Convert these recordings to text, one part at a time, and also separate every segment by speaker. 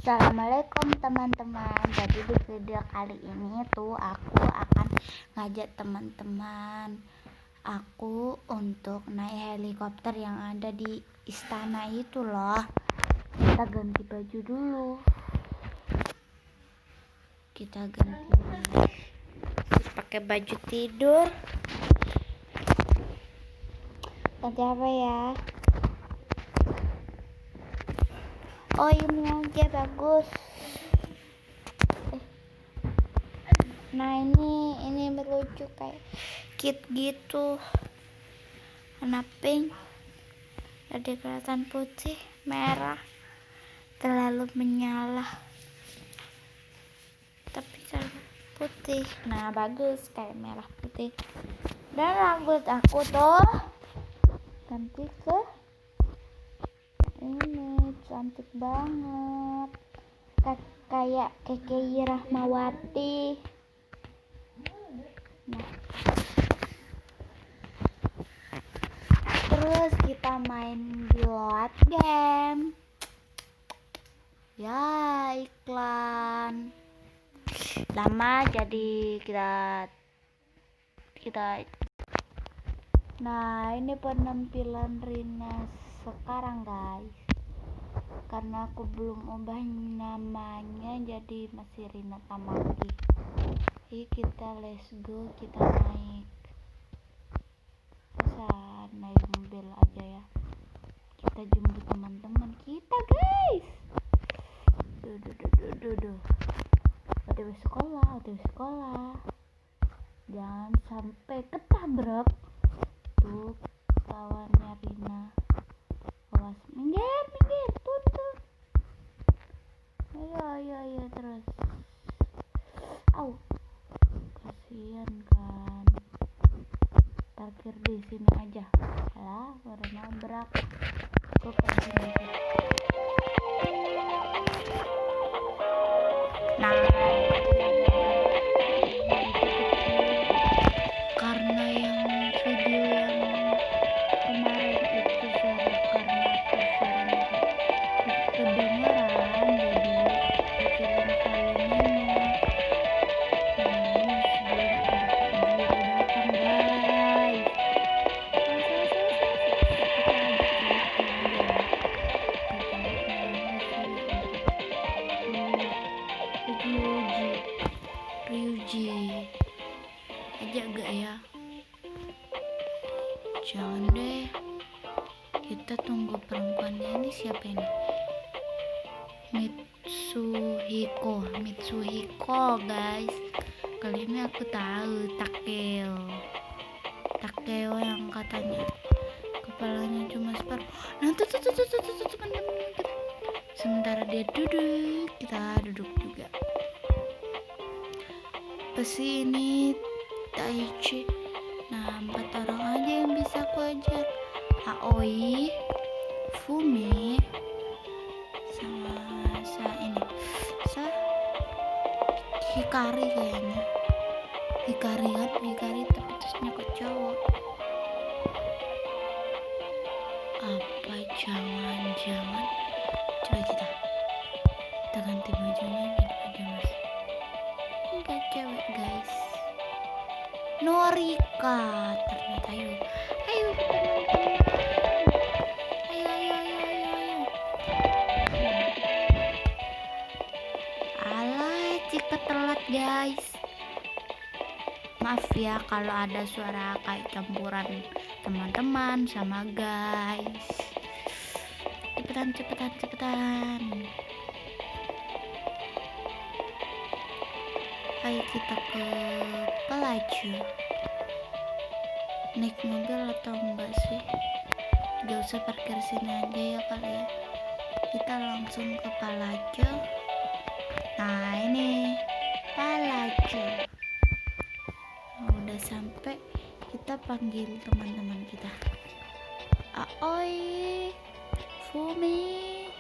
Speaker 1: Assalamualaikum teman-teman. Jadi di video kali ini tuh aku akan ngajak teman-teman aku untuk naik helikopter yang ada di istana itu loh. Kita ganti baju dulu. Kita ganti pakai baju tidur. Ganti apa ya? Oh, ini aja bagus. Nah, ini lucu kayak kit gitu. Warna pink. Ada kelihatan putih, merah. Terlalu menyala. Tapi kalau putih. Nah, bagus kayak merah putih. Dan rambut aku tuh ganti ke ini, cantik banget, kayak Keke Rahmawati. Nah, terus kita main di load game. Ya, iklan lama jadi kita. Nah, ini penampilan Rina sekarang guys, karena aku belum ubah namanya jadi masih Rina Tamaki. Jadi kita let's go, kita naik mobil aja ya, kita jemput teman-teman kita guys. Udah sekolah, jangan sampai ketabrak tuh kawannya Rina. Awas, minggir, tuntut. Ayo terus. Au, kasihan kan. Parkir di sini aja. Salah, baru nabrak. Aku parkir di sini. Nah, karena yang video yang kemarin itu karena aku suaranya kedengeran, jadi kecilin volumenya. Sebelum datang guys. Ajak gak ya? Jangan deh. Kita tunggu perempuannya ini. Siapa ini? Mitsuhiko guys. Kali ini aku tahu Takeo yang katanya kepalanya cuma separuh. Nah tuh teman-teman. Sementara dia duduk, kita duduk juga. Pesi ini Taichi. Nah, 4 orang aja yang bisa aku ajak. Aoi, Fumi, sama Hikari kayaknya. Hikari tapi terusnya ke cowok. Apa jangan-jangan coba kita ganti bajunya jadi pajamas. Enggak cewek guys. Norika ternyata. Ayo teman-teman. Ayo. Alah, Cika telat guys. Maaf ya kalau ada suara kayak campuran teman-teman sama guys. Cepetan. Ayo kita ke Pelaju. Naik mobil atau enggak sih? Gak usah parkir sini aja ya kali ya. Kita langsung ke Pelaju. Nah, ini Pelaju. Nah, udah sampai, kita panggil teman-teman kita. Aoi, Fumi,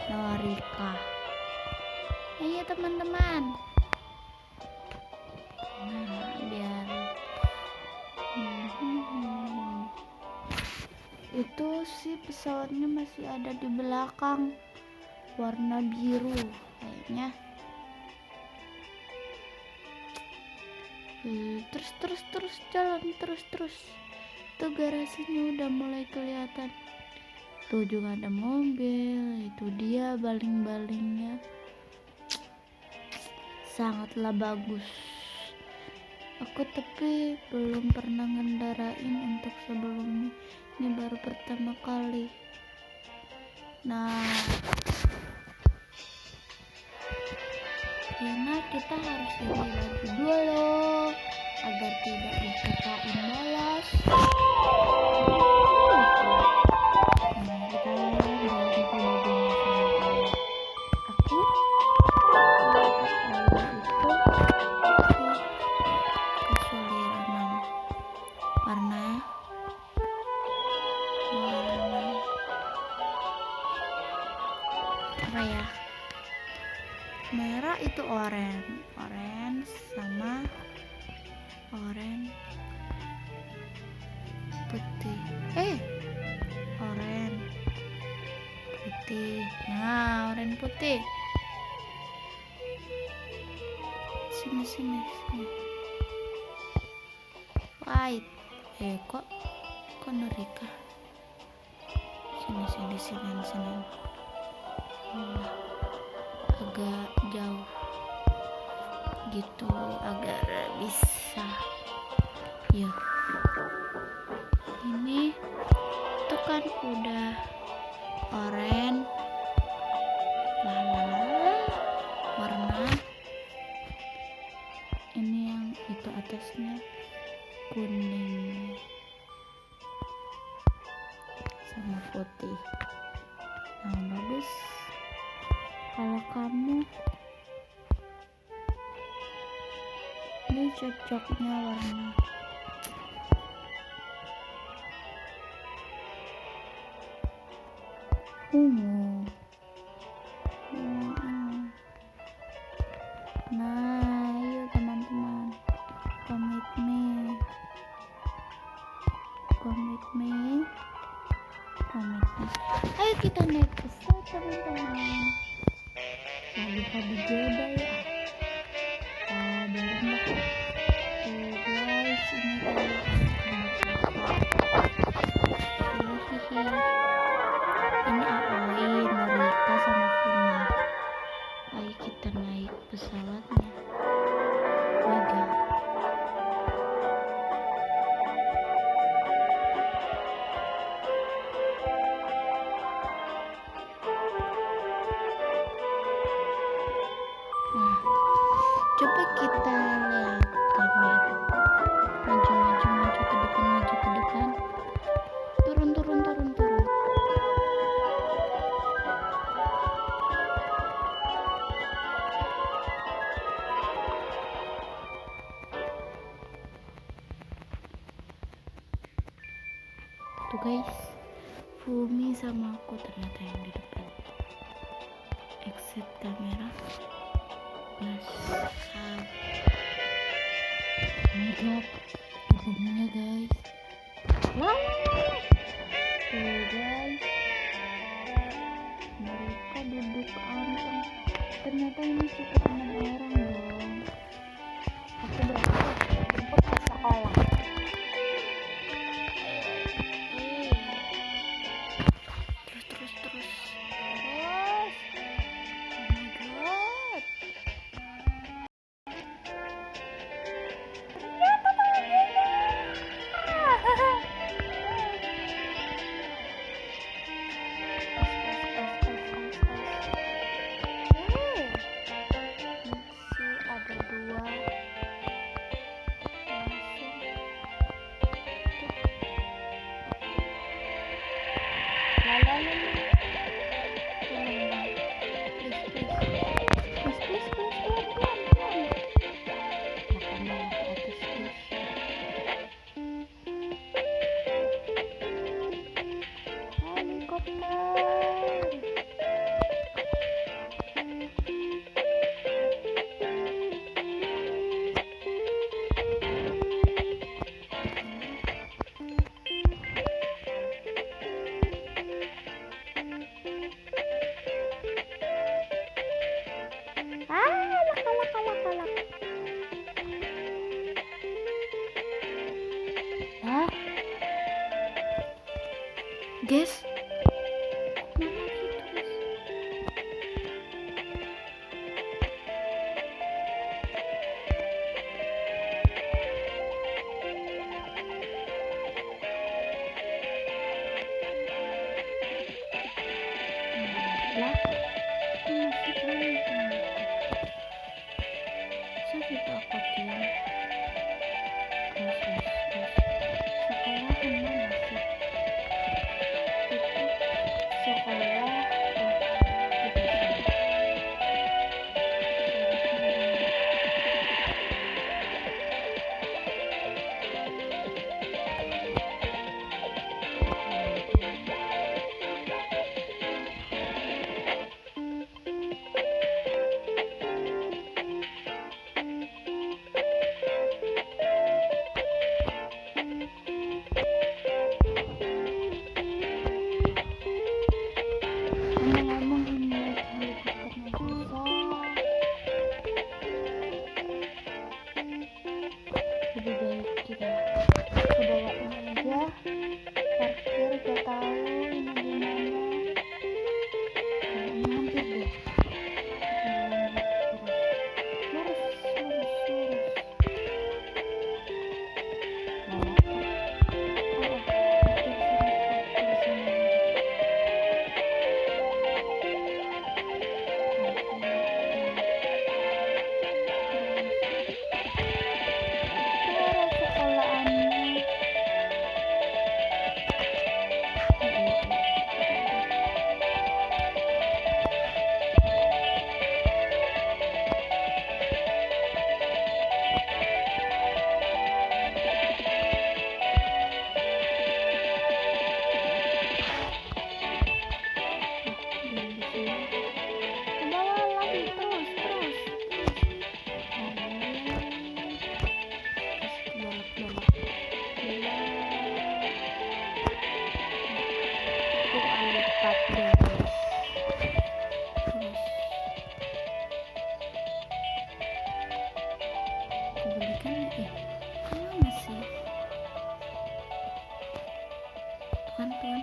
Speaker 1: Norika. Ayo teman-teman. Nah, biar itu sih pesawatnya masih ada di belakang. warna biru kayaknya. Terus jalan terus. Tuh garasinya udah mulai kelihatan. Tuh juga ada mobil, itu dia baling-balingnya. Sangatlah bagus. Aku tapi belum pernah ngendarain untuk sebelumnya. Ini baru pertama kali. Nah, karena kita harus ganti baju dulu agar tidak dikatain balas. Nah, kita ganti bajunya sama aku. Kesulitan warna apa ya? Merah itu orange sama orange putih. Orange putih. Nah, orange putih. Sini. White. Kok Norika? Sini. Agak jauh gitu agar bisa ya. Ini tuh kan udah oranye warna. Ini yang itu atasnya kuning sama putih. Nah, bagus. Kalau kamu ini cocoknya warna ungu. Nah, yuk teman-teman, come with me. Ayo kita naik pesawat teman-teman. Lalu pada jodoh ya. Bareng lah. Tuh guys, ini kayak ini Aoi, Norika sama Fumi. Ayo kita naik pesawatnya. Mega. Nah, coba kita lihat kamera. Maju ke depan. Turun. Tuh guys, Fumi sama aku ternyata yang di depan. Exit kamera. Yes. Oh my god, gedungnya guys. Tuh guys, mereka duduk anteng. Ternyata ini cukup 6 orang dong. Aku berhasil jemput ke sekolah. Terus. Oh my god. Guys, lah, ini masih beruntung. Saya tidak kopian. Sekolah kemana sih? Itu sekolah. Ngomong ini helikopternya susah. Lebih baik kita ke bawahnya aja. Parkir gak tahu ini gimana. Ini hampir deh. Tuan.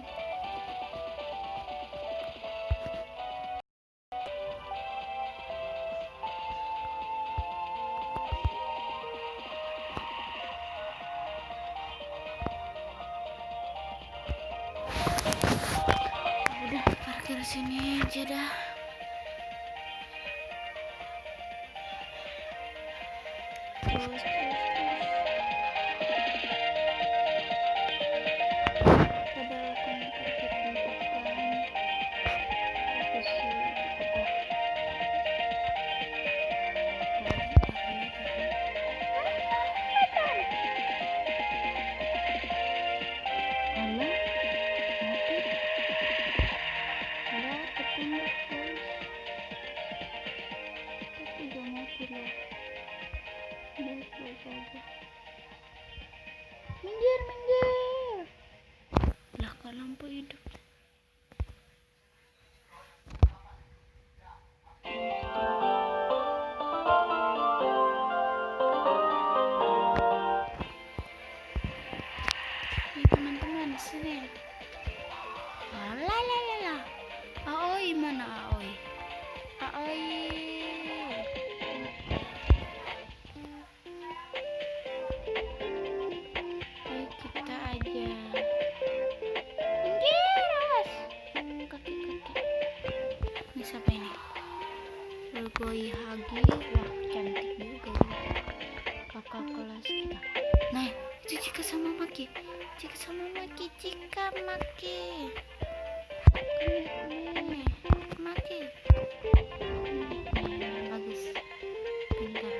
Speaker 1: Udah parkir sini aja dah. Terus. Minggir. Lah kan lampu hidup. Nih teman-teman sini. Lah. Aoi mana Aoi? Kita aja. Minggir, kaki. Ini siapa ini? Lugoi Hagi. Wah, cantik juga ya. Kakak kelas kita. Nah, Cika sama Maki. Nih, Maki. Nih, bagus. Pintar.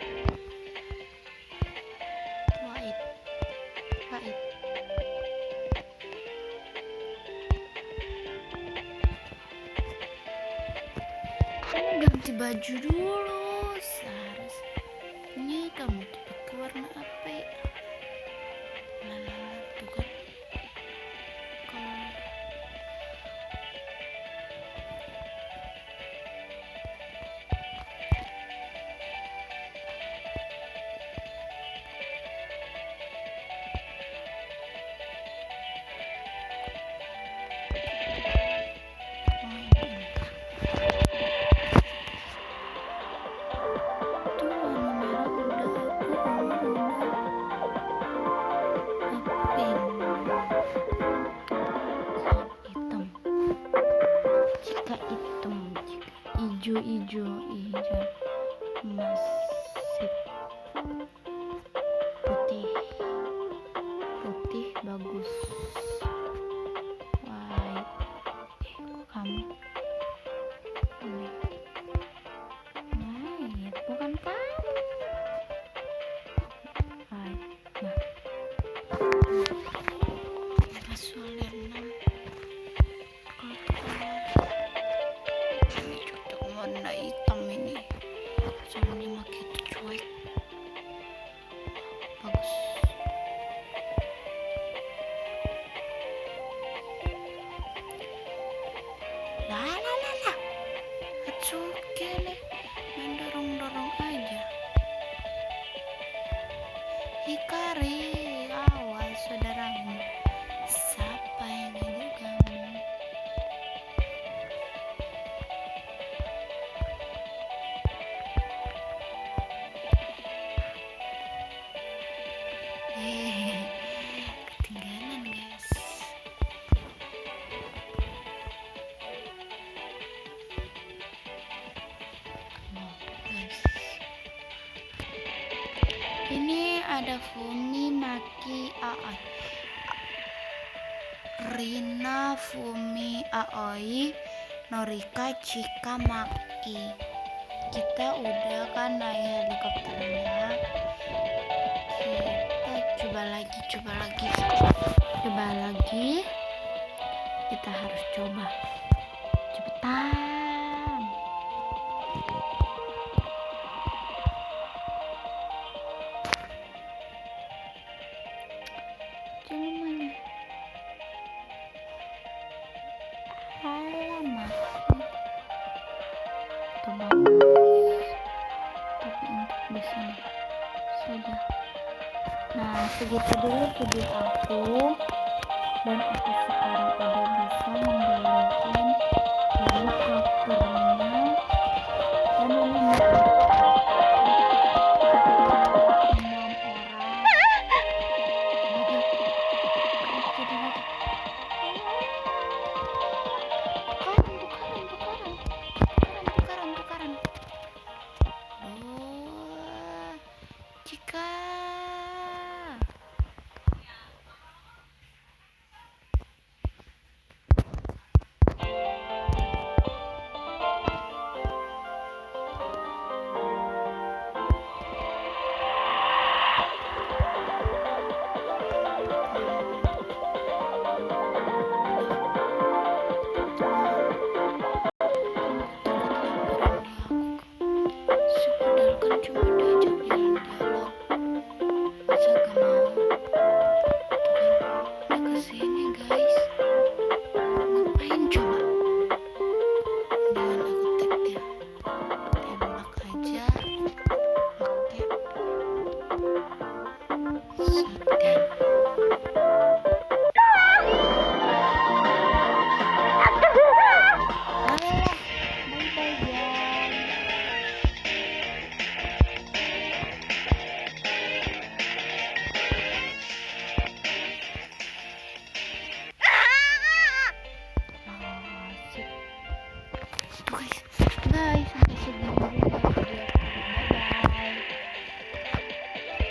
Speaker 1: Wait. Ganti baju dulu, Sars. Ini kamu pakai warna apa ya? Tuh kan. hijau emas, sip. Putih bagus. White, kok kamu white bukan kamu. White, nah pasal 6 ini cocok warna hitam ini, soalnya makin cuek. Bagus. Lah Atsuki nih main dorong aja. Hikari, awas saudaramu. Siapa yang ngajak kamu? Ketinggalan guys. Ini ada Fumi, Maki, Aoi, Rina, Fumi, Aoi, Norika, Chika, Maki. Kita udah kan naik helikopternya. Kita coba lagi. Kita harus coba. Cepetan. Cuman alamak bagus, tapi untuk di sini saja. Nah, segitu dulu video aku, dan aku sekarang udah bisa membagikan helikopternya, dan ini